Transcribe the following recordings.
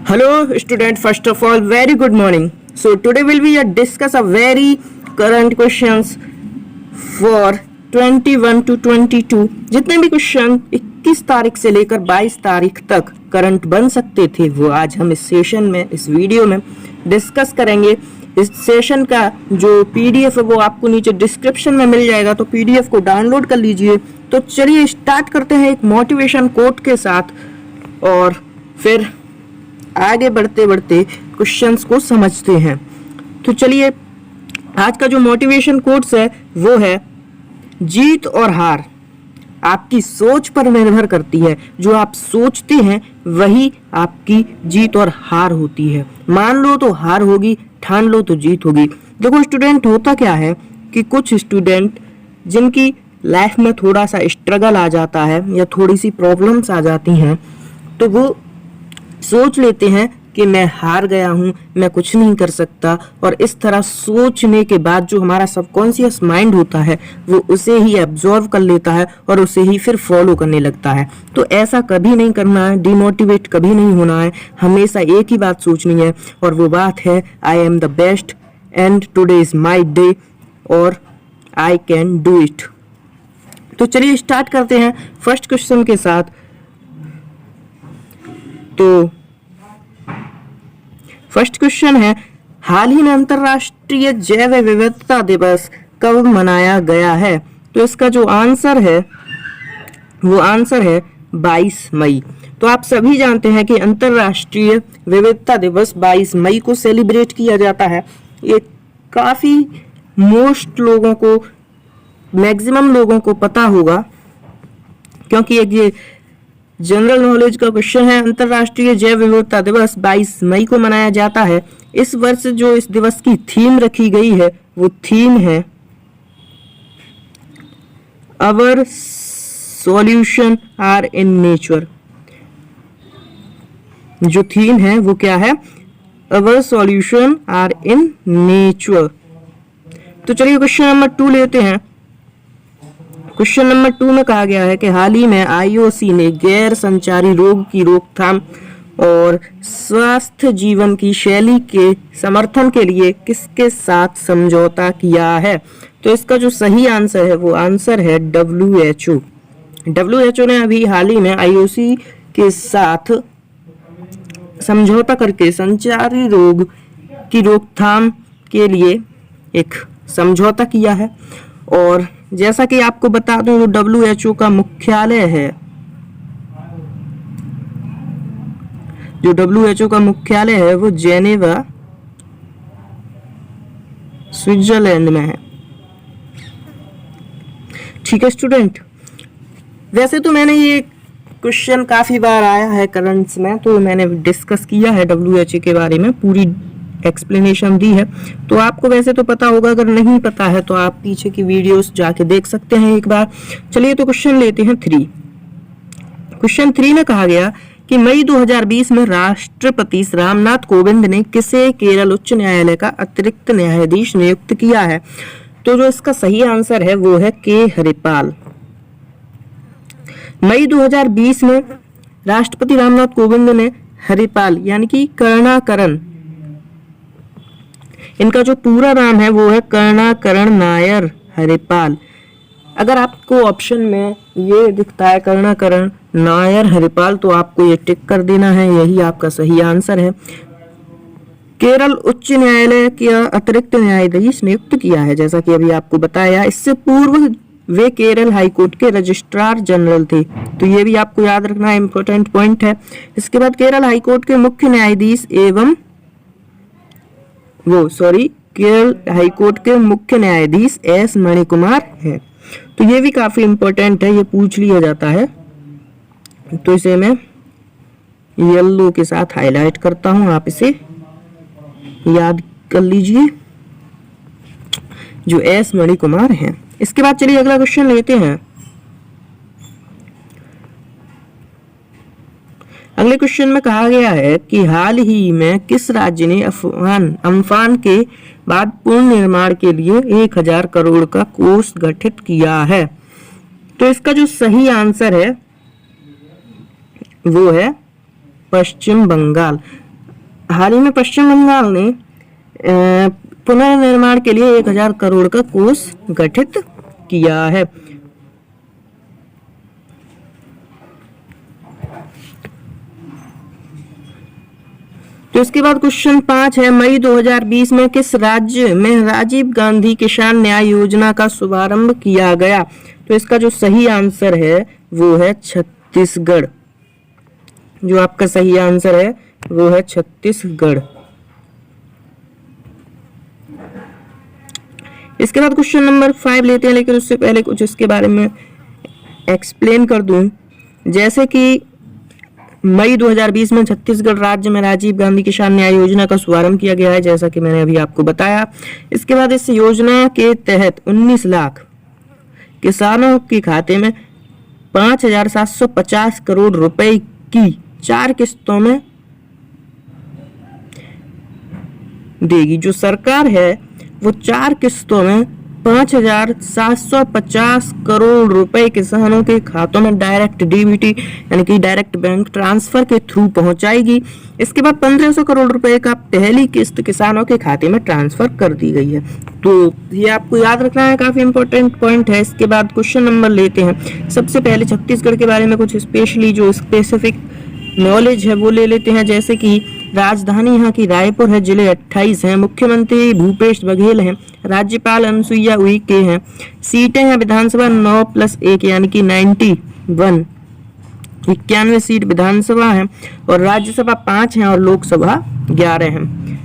Hello student, first of all very good morning. So today will be discuss a very current questions for 21 to 22. जितने भी question 21 तारीख से लेकर 22 तारीख तक करंट बन सकते थे वो आज हम इस सेशन में इस वीडियो में डिस्कस करेंगे। इस सेशन का जो पीडीएफ है वो आपको नीचे डिस्क्रिप्शन में मिल जाएगा, तो पीडीएफ को डाउनलोड कर लीजिए। तो चलिए स्टार्ट करते हैं एक मोटिवेशन कोट के साथ और फिर आगे बढ़ते बढ़ते क्वेश्चंस को समझते हैं। तो चलिए आज का जो मोटिवेशन कोट्स है वो है, जीत और हार आपकी सोच पर निर्भर करती है। जो आप सोचते हैं वही आपकी जीत और हार होती है। मान लो तो हार होगी, ठान लो तो जीत होगी। देखो स्टूडेंट, होता क्या है कि कुछ स्टूडेंट जिनकी लाइफ में थोड़ा सा स्ट्रगल आ जाता है या थोड़ी सी प्रॉब्लम्स आ जाती हैं, तो वो सोच लेते हैं कि मैं हार गया हूँ, मैं कुछ नहीं कर सकता। और इस तरह सोचने के बाद जो हमारा सबकॉन्शियस माइंड होता है वो उसे ही एब्जॉर्व कर लेता है और उसे ही फिर फॉलो करने लगता है। तो ऐसा कभी नहीं करना है, डिमोटिवेट कभी नहीं होना है। हमेशा एक ही बात सोचनी है और वो बात है, I am the best and today is my day और आई कैन डू इट। तो चलिए स्टार्ट करते हैं फर्स्ट क्वेश्चन के साथ। तो फर्स्ट क्वेश्चन है, हाल ही में अंतरराष्ट्रीय जैव विविधता दिवस कब मनाया गया है? तो इसका जो आंसर है वो आंसर है 22 मई। तो आप सभी जानते हैं कि अंतरराष्ट्रीय विविधता दिवस 22 मई को सेलिब्रेट किया जाता है। ये काफी मोस्ट लोगों को, मैक्सिमम लोगों को पता होगा, क्योंकि एक ये जनरल नॉलेज का क्वेश्चन है। अंतरराष्ट्रीय जैव विविधता दिवस 22 मई को मनाया जाता है। इस वर्ष जो इस दिवस की थीम रखी गई है वो थीम है अवर सॉल्यूशन आर इन नेचर। जो थीम है वो क्या है? अवर सॉल्यूशन आर इन नेचर। तो चलिए क्वेश्चन नंबर 2 लेते हैं। क्वेश्चन नंबर 2 में कहा गया है कि हाल ही में आईओसी ने गैर संचारी रोग की रोकथाम और स्वस्थ जीवन की शैली के समर्थन के लिए किसके साथ समझौता किया है? तो इसका जो सही आंसर है वो आंसर है WHO। WHO ने अभी हाल ही में आईओसी के साथ समझौता करके संचारी रोग की रोकथाम के लिए एक समझौता किया है। और जैसा कि आपको बता दूं, WHO का मुख्यालय है, जो WHO का मुख्यालय है वो जेनेवा स्विट्जरलैंड में है। ठीक है स्टूडेंट, वैसे तो मैंने ये क्वेश्चन काफी बार आया है करंट्स में, तो मैंने डिस्कस किया है WHO के बारे में, पूरी एक्सप्लेनेशन दी है। तो आपको वैसे तो पता होगा, अगर नहीं पता है तो आप पीछे की वीडियोस जाके देख सकते हैं एक बार। चलिए तो क्वेश्चन लेते हैं 3। क्वेश्चन 3 में कहा गया कि मई 2020 में राष्ट्रपति रामनाथ कोविंद ने किसे केरल उच्च न्यायालय का अतिरिक्त न्यायाधीश नियुक्त किया है? तो जो इसका सही आंसर है वो है के हरिपाल। मई 2020 में राष्ट्रपति रामनाथ कोविंद ने हरिपाल यानी कि करुणाकरण, इनका जो पूरा नाम है वो है करुणाकरण नायर हरिपाल। अगर आपको ऑप्शन में ये दिखता है करुणाकरण नायर हरिपाल, तो आपको ये टिक कर देना है, यही आपका सही आंसर है। केरल उच्च न्यायालय का अतिरिक्त न्यायाधीश नियुक्त किया है, जैसा कि अभी आपको बताया। इससे पूर्व वे केरल हाईकोर्ट के रजिस्ट्रार जनरल थे, तो ये भी आपको याद रखना इंपॉर्टेंट पॉइंट है। इसके बाद केरल हाईकोर्ट के मुख्य न्यायाधीश एवं केरल हाईकोर्ट के मुख्य न्यायाधीश एस मणिकुमार है। तो ये भी काफी इंपॉर्टेंट है, ये पूछ लिया जाता है। तो इसे मैं येलो के साथ हाईलाइट करता हूं, आप इसे याद कर लीजिए, जो एस मणिकुमार हैं। इसके बाद चलिए अगला क्वेश्चन लेते हैं। अगले क्वेश्चन में कहा गया है कि हाल ही में किस राज्य ने अम्फान के बाद पुनर्निर्माण के लिए 1000 करोड़ का कोष गठित किया है? तो इसका जो सही आंसर है वो है पश्चिम बंगाल। हाल ही में पश्चिम बंगाल ने पुनर्निर्माण के लिए 1000 करोड़ का कोष गठित किया है। तो इसके बाद क्वेश्चन 5 है, मई 2020 में किस राज्य में राजीव गांधी किसान न्याय योजना का शुभारंभ किया गया? तो इसका जो सही आंसर है वो है छत्तीसगढ़। जो आपका सही आंसर है वो है छत्तीसगढ़। इसके बाद क्वेश्चन नंबर 5 लेते हैं, लेकिन उससे पहले कुछ इसके बारे में एक्सप्लेन कर दूं। जैसे कि मई 2020 में छत्तीसगढ़ राज्य में राजीव गांधी किसान न्याय योजना का शुभारंभ किया गया है, जैसा कि मैंने अभी आपको बताया। इसके बाद इस योजना के तहत 19 लाख किसानों के खाते में 5,750 करोड़ रुपए की 4 किस्तों में देगी। जो सरकार है वो 4 किस्तों में 5,750 करोड़ रुपए किसानों के खातों में डायरेक्ट डीबीटी यानी कि डायरेक्ट बैंक ट्रांसफर के थ्रू पहुंचाएगी। इसके बाद 1500 करोड़ रुपए का पहली किस्त किसानों के खाते में ट्रांसफर कर दी गई है। तो ये आपको याद रखना है, काफी इंपॉर्टेंट पॉइंट है। इसके बाद क्वेश्चन नंबर लेते हैं। सबसे पहले छत्तीसगढ़ के बारे में कुछ स्पेशली जो स्पेसिफिक नॉलेज है वो ले लेते हैं। जैसे कि राजधानी यहाँ की रायपुर है, जिले 28 हैं, मुख्यमंत्री भूपेश बघेल हैं, राज्यपाल अनुसुईया उइके हैं, सीटें हैं विधानसभा 9+1 यानी कि 91, 91 सीट विधानसभा है, और राज्यसभा 5 हैं और लोकसभा 11 हैं।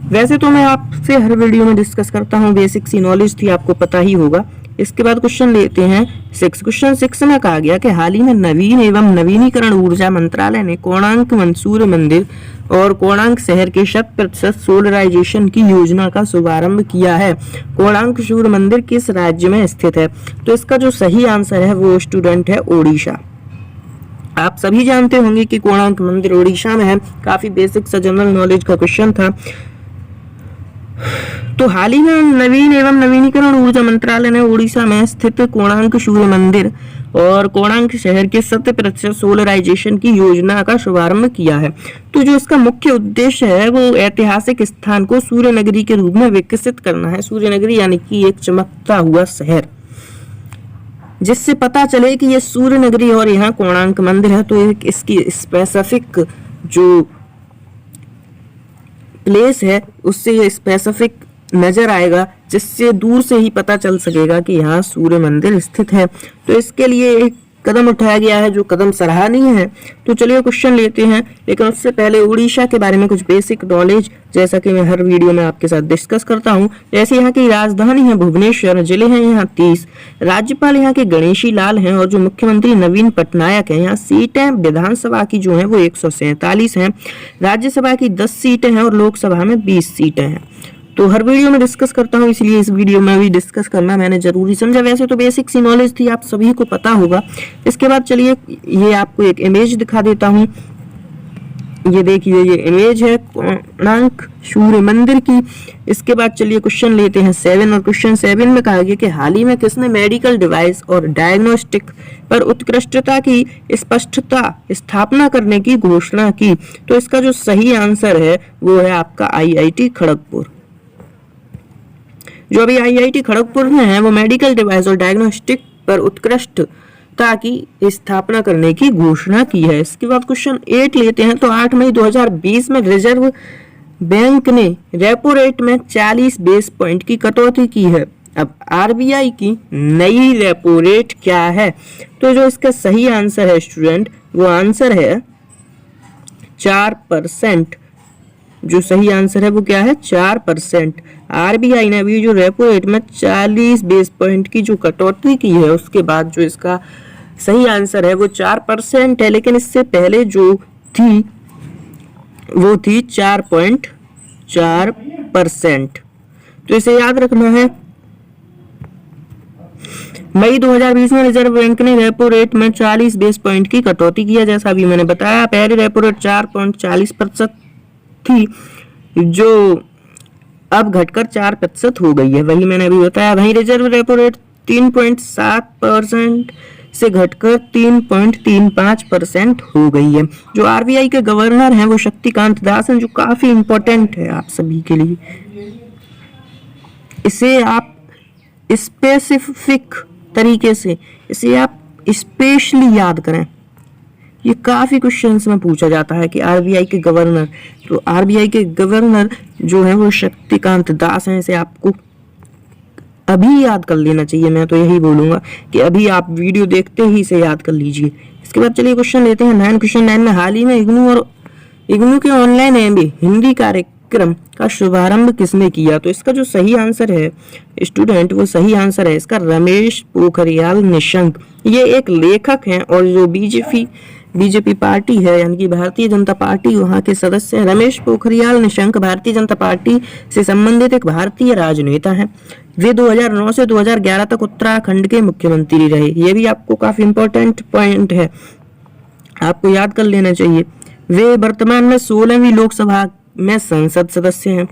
वैसे तो मैं आपसे हर वीडियो में डिस्कस करता हूँ, बेसिक सी नॉलेज थी, आपको पता ही होगा। इसके बाद क्वेश्चन लेते हैं 6। क्वेश्चन 6 में कहा गया कि हाल ही में नवीन एवं नवीनीकरण ऊर्जा मंत्रालय ने कोणार्क सूर्य मंदिर और कोणार्क शहर के 100% सोलराइजेशन की योजना का शुभारंभ किया है। कोणार्क सूर्य मंदिर किस राज्य में स्थित है? तो इसका जो सही आंसर है वो स्टूडेंट है ओडिशा। आप सभी जानते होंगे कि कोणार्क मंदिर ओडिशा में है। काफी बेसिक सा जनरल नॉलेज का क्वेश्चन था। तो हाल ही में नवीन एवं नवीनीकरण ऊर्जा मंत्रालय ने ओडिशा में स्थित कोणार्क सूर्य मंदिर और कोणार्क शहर के 100% सोलराइजेशन की योजना का शुभारंभ किया है। तो जो इसका मुख्य उद्देश्य है वो ऐतिहासिक स्थान को सूर्य नगरी के रूप में विकसित करना है। सूर्य नगरी यानी कि एक चमकता हुआ शहर, जिससे पता चले कि ये सूर्य नगरी और यहाँ कोणार्क मंदिर है। तो एक इसकी स्पेसिफिक जो प्लेस है उससे ये स्पेसिफिक नजर आएगा, जिससे दूर से ही पता चल सकेगा कि यहाँ सूर्य मंदिर स्थित है। तो इसके लिए एक कदम उठाया गया है जो कदम सराहनीय है। तो चलिए क्वेश्चन लेते हैं, लेकिन उससे पहले उड़ीसा के बारे में कुछ बेसिक नॉलेज, जैसा कि मैं हर वीडियो में आपके साथ डिस्कस करता हूँ। जैसे यहाँ की राजधानी है भुवनेश्वर, जिले हैं यहाँ 30, राज्यपाल यहाँ के गणेशी लाल हैं और जो मुख्यमंत्री नवीन पटनायक हैं। यहाँ सीटें विधानसभा की जो है वो 147 हैं, राज्यसभा की 10 सीटें हैं और लोकसभा में 20 सीटें हैं। तो हर वीडियो में डिस्कस करता हूँ, इसलिए इस वीडियो में भी डिस्कस करना मैंने जरूरी समझा। वैसे तो बेसिक सी नॉलेज थी, आप सभी को पता होगा। इसके बाद चलिए ये आपको एक इमेज दिखा देता हूँ। ये देखिए, ये इमेज है कोणार्क सूर्य मंदिर की। इसके बाद चलिए क्वेश्चन लेते हैं 7, और क्वेश्चन 7 में कहा गया कि हाल ही में किसने मेडिकल डिवाइस और डायग्नोस्टिक पर उत्कृष्टता की स्पष्टता स्थापना करने की घोषणा की? तो इसका जो सही आंसर है वो है आपका IIT खड़गपुर। जो अभी IIT खड़गपुर में है वो मेडिकल डिवाइस और डायग्नोस्टिक पर उत्कृष्टता की स्थापना करने की घोषणा की है। इसके बाद क्वेश्चन 8 लेते हैं। तो 8 मई 2020 में रिजर्व बैंक ने रेपो रेट में 40 बेस पॉइंट की कटौती की है। अब RBI की नई रेपो रेट क्या है? तो जो इसका सही आंसर है स्टूडेंट, वो आंसर है 4%। जो सही आंसर है वो क्या है? 4%। RBI ने अभी जो रेपो रेट में 40 बेस पॉइंट की जो कटौती की है, उसके बाद जो इसका सही आंसर है वो 4% है। लेकिन इससे पहले जो थी वो थी 4.4%। तो इसे याद रखना है। मई 2020 में रिजर्व बैंक ने रेपो रेट में 40 बेस पॉइंट की कटौती किया, जैसा अभी मैंने बताया। पहले रेपो रेट 4.40% थी, जो अब घटकर 4% हो गई है, वही मैंने अभी बताया। वहीं रिजर्व रेपो रेट 3.7% से घटकर 3.35% हो गई है। जो आरबीआई के गवर्नर हैं वो शक्तिकांत दास हैं, जो काफी इंपॉर्टेंट है आप सभी के लिए। इसे आप स्पेसिफिक तरीके से इसे आप स्पेशली याद करें। ये काफी क्वेश्चंस में पूछा जाता है कि आरबीआई के गवर्नर, तो आरबीआई के गवर्नर जो है वो शक्तिकांत दास हैं। इसे आपको अभी याद कर लेना चाहिए। मैं तो यही बोलूंगा कि अभी आप वीडियो देखते ही इसे याद कर लीजिए। इसके बाद चलिए क्वेश्चन लेते हैं 9। क्वेश्चन 9 में हाल ही में इग्नू के ऑनलाइन एमबीए हिंदी कार्यक्रम का शुभारंभ किसने किया? तो इसका जो सही आंसर है स्टूडेंट, वो सही आंसर है इसका रमेश पोखरियाल निशंक। ये एक लेखक हैं और जो बीजेपी पार्टी है यानी कि भारतीय जनता पार्टी, वहाँ के सदस्य हैं। रमेश पोखरियाल निशंक भारतीय जनता पार्टी से संबंधित एक भारतीय राजनेता हैं। वे 2009 से 2011 तक उत्तराखंड के मुख्यमंत्री रहे। ये भी आपको काफी इंपॉर्टेंट पॉइंट है, आपको याद कर लेना चाहिए। वे वर्तमान में 16वीं लोकसभा में संसद सदस्य हैं।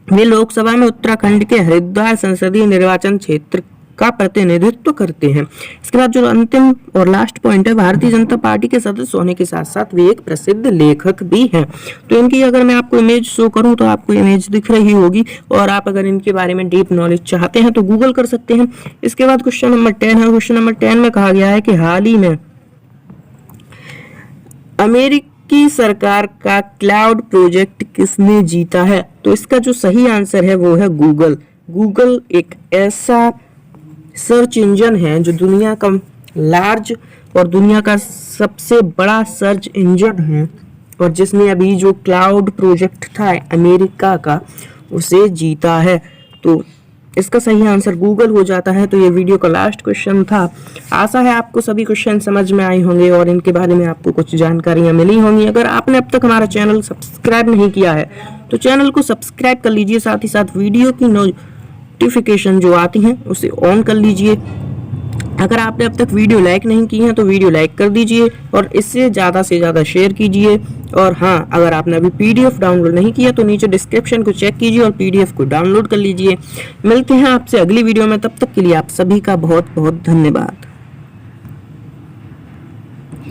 वे लोकसभा में उत्तराखंड के हरिद्वार संसदीय निर्वाचन क्षेत्र का प्रतिनिधित्व करते हैं। इसके बाद जो अंतिम और लास्ट पॉइंट है, भारतीय जनता पार्टी के सदस्य होने के साथ साथ वे एक प्रसिद्ध लेखक भी हैं। तो इनकी अगर मैं आपको इमेज शो करूं तो आपको इमेज दिख रही होगी, और आप अगर इनके बारे में डीप नॉलेज चाहते हैं तो गूगल कर सकते हैं। इसके बाद क्वेश्चन नंबर 10 है। क्वेश्चन नंबर 10 में कहा गया है कि हाल ही में अमेरिकी सरकार का क्लाउड प्रोजेक्ट किसने जीता है? तो इसका जो सही आंसर है वो है गूगल। गूगल एक ऐसा सर्च इंजन है जो दुनिया का लार्ज और दुनिया का सबसे बड़ा सर्च इंजन है, और जिसने अभी जो क्लाउड प्रोजेक्ट था अमेरिका का उसे जीता है। तो इसका सही आंसर गूगल हो जाता है। तो ये वीडियो का लास्ट क्वेश्चन था। आशा है आपको सभी क्वेश्चन समझ में आए होंगे और इनके बारे में आपको कुछ जानकारियां मिली होंगी। अगर आपने अब तक हमारा चैनल सब्सक्राइब नहीं किया है तो चैनल को सब्सक्राइब कर लीजिए, साथ ही साथ वीडियो की नोटिफिकेशन जो आती हैं उसे ऑन कर लीजिए। अगर आपने अब तक वीडियो लाइक नहीं की है तो वीडियो लाइक कर दीजिए और इससे ज़्यादा से ज़्यादा शेयर कीजिए। और हाँ, अगर आपने अभी पीडीएफ डाउनलोड नहीं किया तो नीचे डिस्क्रिप्शन को चेक कीजिए और पीडीएफ को डाउनलोड कर लीजिए। मिलते हैं आपसे अगली वीडियो में, तब तक के लिए आप सभी का बहुत बहुत धन्यवाद।